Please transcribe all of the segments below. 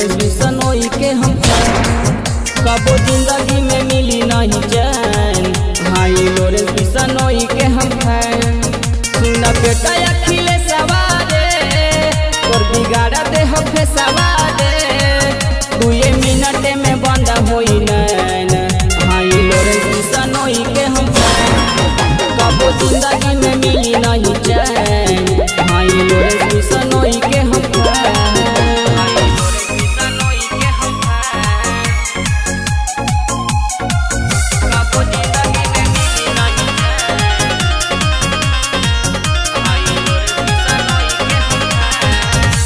Lorentz Bishnoi के हम कबो जिंदगी में मिली नहीं चैन। हाई लोरेंस बिश्नोई के हम सुना बेटा अखिले सवारे और बिगाड़ा दे हफे सवारे 2 मिनट में बंद होई नैन। हाई लोरेंस बिश्नोई के हम कबो जिंदगी में मिली नहीं चैन। हाई लोरेंस बिश्नोई के हम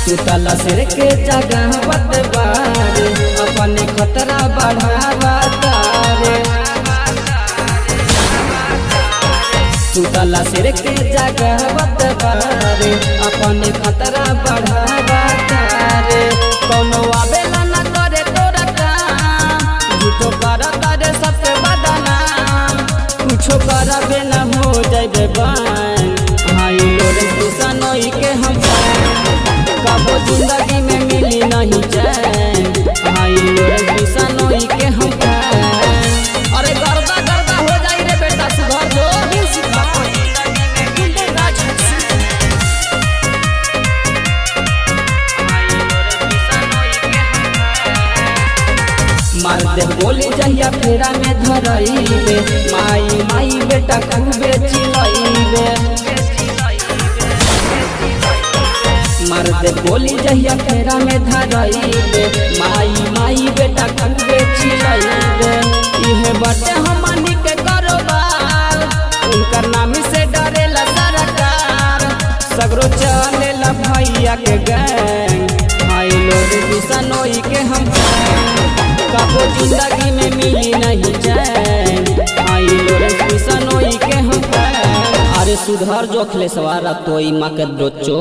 सुतला सिर के जगह बतबारे अपने खतरा बढ़ावा तारे। सुतला सिर के जगह बतबारे अपने खतरा बढ़ावा तारे। कोनो आवेला न करे तोरा काम झूठो कर तारे सबके बदनाम कुछो करबे न हो जाबे बान। हाई लोरेंस बिश्नोई के हम कबो जिंदगी में मिली नहीं चैन। हाई लोरेंस बिश्नोई के हम अरे गर्दा गर्दा हो जाई रे बेटा सुधर जो मार दे बोली जहिया फेरा में धरइबे माई माई बेटा खूबे चिलइबे। मार दे बोली जहिया फेरा में धरइबे माई माई बेटा खूबे चिलइबे। इहे बाटे हमनी के कारोबार उनकर नाम से डरेला सरकार सगरो चलेला भैया के गैंग। हाई लोरेंस बिश्नोई के हम कबो जिंदगी में मिली नहीं चैन। हाई लोरेंस बिश्नोई के हम अरे सुधर जो अखिलेश वाला तो माँ के दोचो।